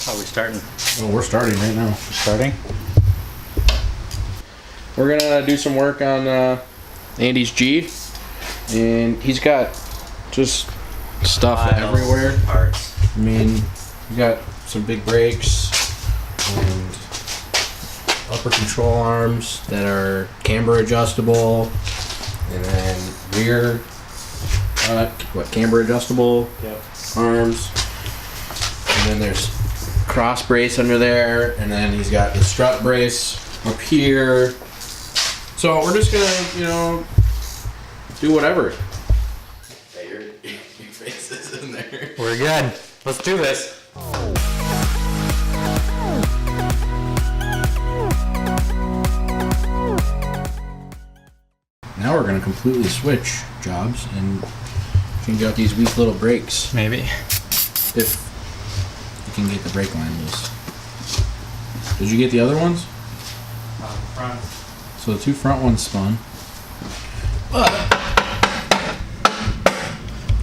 How are we starting? Well, we're starting right now. Starting? We're gonna do some work on Andy's G, and he's got just stuff everywhere. Parts. I mean, you got some big brakes and upper control arms that are camber adjustable, and then rear camber adjustable arms, and then there's cross brace under there, and then he's got the strut brace up here. So we're just gonna, you know, do whatever. Hey, your face is in there. We're good. Let's do this. Now we're gonna completely switch jobs and change out these weak little brakes. Maybe. If you can get the brake line loose. Did you get the other ones? Front. So the two front ones spun.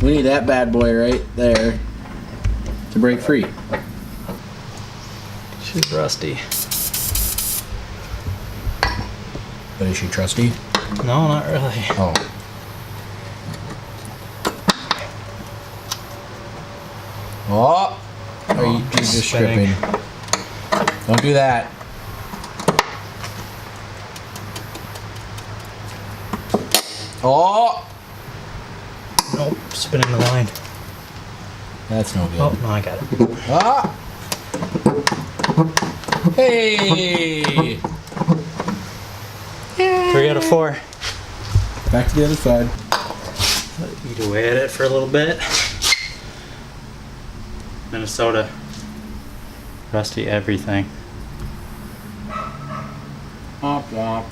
We need that bad boy right there to break free. She's rusty. But is she trusty? No, not really. Oh. Oh! Are you just spinning. stripping? Don't do that. Oh! Nope, spinning the line. That's no good. Oh, no, I got it. Ah! Hey! 3 out of 4. Back to the other side. Eat away at it for a little bit. Minnesota. Rusty everything. Womp womp.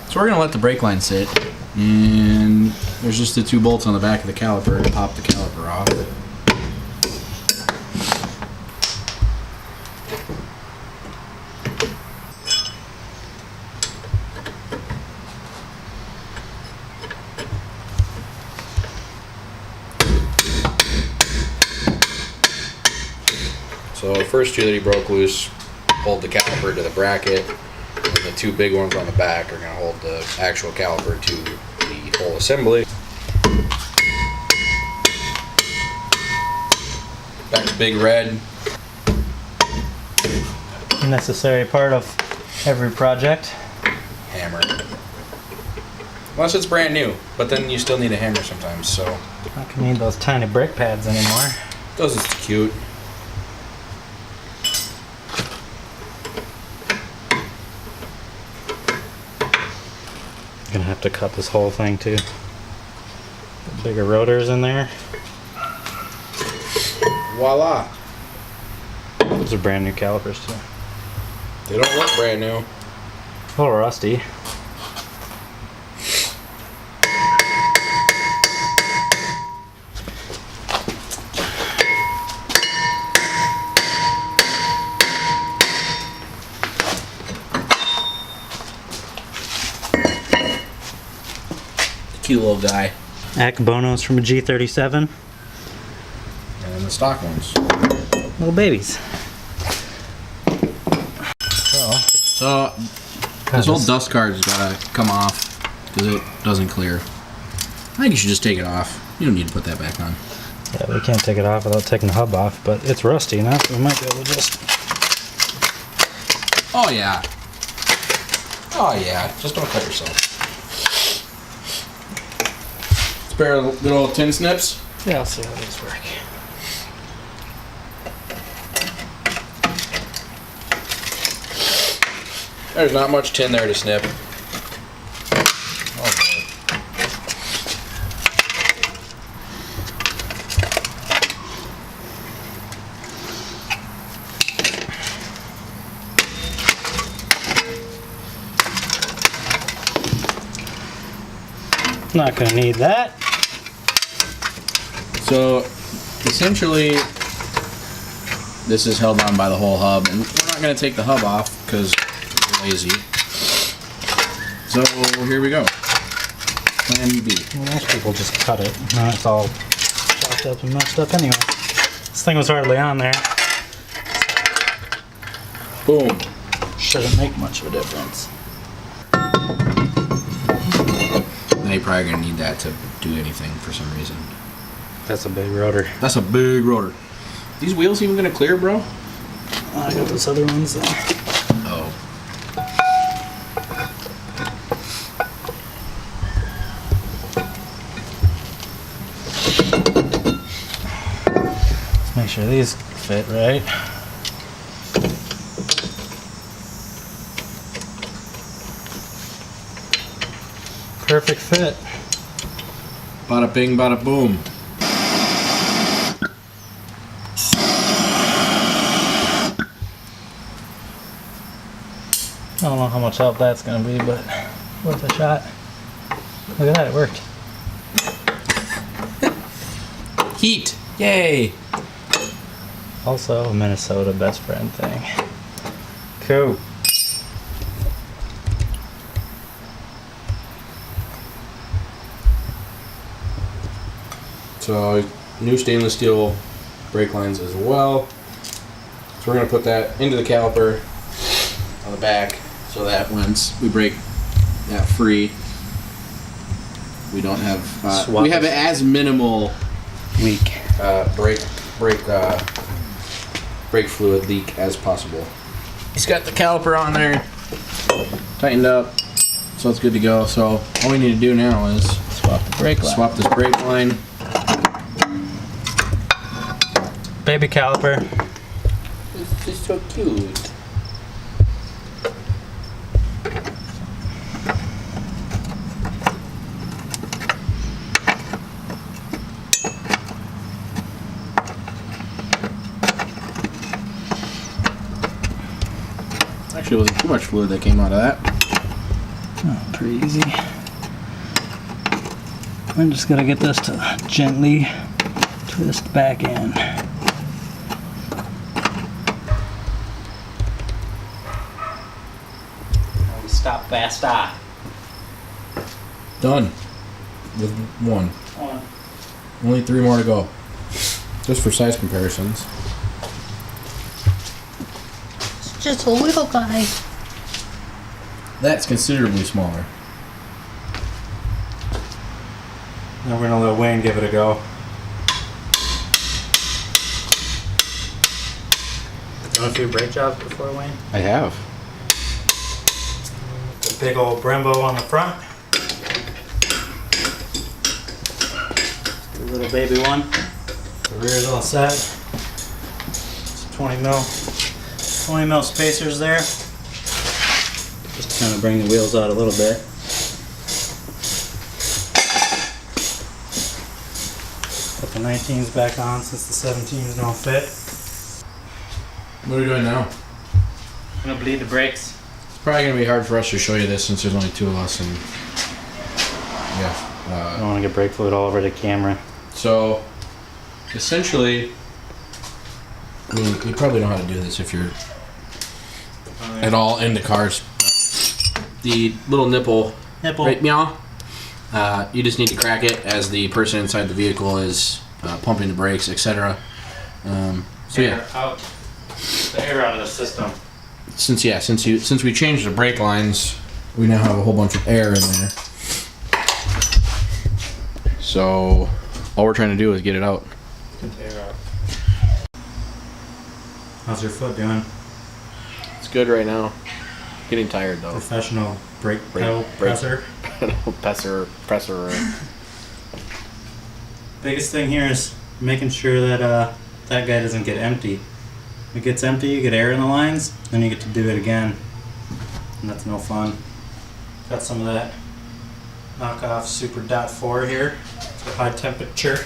So we're gonna let the brake line sit, and there's just the 2 bolts on the back of the caliper to pop the caliper off. So the first 2 that he broke loose hold the caliper to the bracket, and the 2 big ones on the back are going to hold the actual caliper to the whole assembly. Back to Big Red. Necessary part of every project. Hammer. Unless it's brand new, but then you still need a hammer sometimes, so. Not gonna need those tiny brake pads anymore. Those is cute. Gonna have to cut this whole thing too. Put bigger rotors in there. Voila. Those are brand new calipers too. They don't look brand new. A little rusty. Cute little guy. Akebonos from a G37. And the stock ones. Little babies. So this whole dust card's gotta come off because it doesn't clear. I think you should just take it off. You don't need to put that back on. Yeah, we can't take it off without taking the hub off, but it's rusty enough. We might be able to just... Oh yeah. Oh yeah. Just don't cut yourself. Spare good old tin snips. Yeah, I'll see how these work. There's not much tin there to snip. Oh boy. Not gonna need that. So essentially this is held on by the whole hub, and we're not going to take the hub off because we're lazy. So here we go. Plan B. Well, most people just cut it. Now it's all chopped up and messed up anyway. This thing was hardly on there. Boom. Shouldn't make much of a difference. Now you're probably gonna need that to do anything for some reason. That's a big rotor. That's a big rotor. These wheels even gonna clear, bro? I got those other ones there. Oh. Let's make sure these fit right. Perfect fit. Bada bing, bada boom. I don't know how much help that's gonna be, but worth a shot. Look at that, it worked. Heat. Yay. Also a Minnesota best friend thing. Cool. So new stainless steel brake lines as well. So we're gonna put that into the caliper on the back so that once we break that free, we don't have we have as minimal Weak. brake fluid leak as possible. He's got the caliper on there, tightened up, so it's good to go. So all we need to do now is Swap the brake line. swap this brake line. Baby caliper. It's just so cute. Actually, it wasn't too much fluid that came out of that. Oh, pretty easy. I'm just gonna get this to gently twist back in. Stop faster. Done. With one. Only 3 more to go. Just for size comparisons. It's just a little guy. That's considerably smaller. Now we're gonna let Wayne give it a go. Done a few brake jobs before, Wayne? I have. The big old Brembo on the front. The little baby one. The rear's all set. It's 20 mil spacers there. Just kind of bring the wheels out a little bit. Put the 19s back on since the 17s don't fit. What are we doing now? I'm gonna bleed the brakes. It's probably going to be hard for us to show you this since there's only 2 of us. And yeah. I don't want to get brake fluid all over the camera. So, essentially, I mean, you probably know how to do this if you're at all into cars. The little nipple, right, meow. You just need to crack it as the person inside the vehicle is pumping the brakes, etc. So yeah, out. The air out of the system. Since we changed the brake lines, we now have a whole bunch of air in there. So all we're trying to do is get it out. Get the air out. How's your foot doing? It's good right now. Getting tired though. Professional brake pedal presser. presser. Biggest thing here is making sure that that guy doesn't get empty. If it gets empty, you get air in the lines, then you get to do it again. And that's no fun. Got some of that knockoff Super Dot 4 here. It's a high temperature.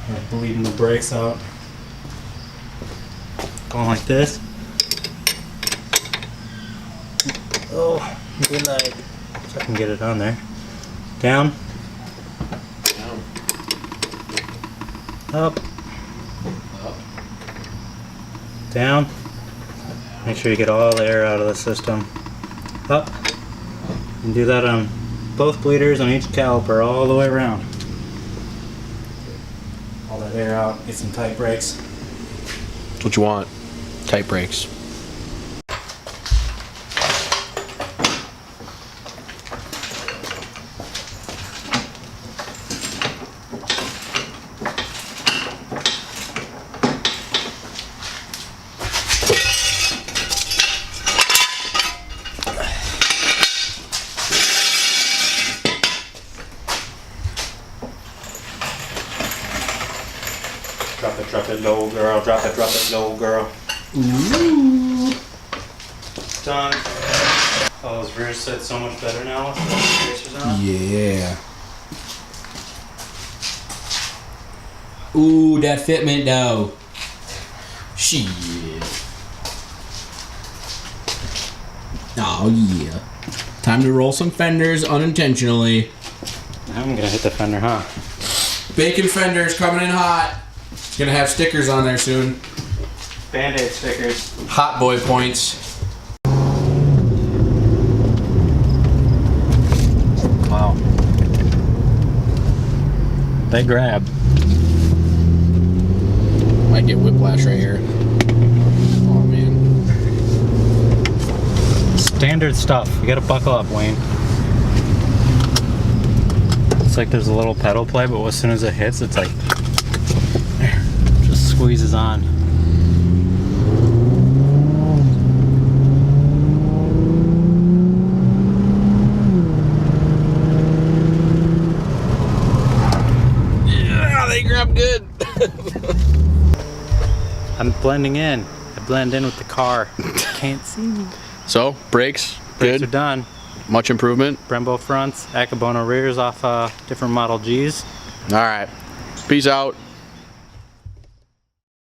We're bleeding the brakes out. Going like this. Oh, good night. So I can get it on there. Down. Up. Down. Make sure you get all the air out of the system. Up. And do that on both bleeders on each caliper all the way around. All that air out, get some tight brakes. That's what you want. Tight brakes. Drop it low, girl. Drop it low, girl. Ooh. Done. Oh, those rears sit so much better now with the spacers on. Yeah. Ooh, that fitment though. Shit. Oh yeah. Time to roll some fenders unintentionally. I'm gonna hit the fender, huh? Bacon fenders coming in hot. It's gonna have stickers on there soon. Band-Aid stickers. Hot boy points. Wow. They grab. Might get whiplash right here. Oh man. Standard stuff. You gotta buckle up, Wayne. It's like there's a little pedal play, but as soon as it hits, it's like just squeezes on. Yeah, they grab good. I'm blending in. I blend in with the car. Can't see me. So, brakes, Brakes good. are done. Much improvement. Brembo fronts, Akebono rears off different Model Gs. All right. Peace out.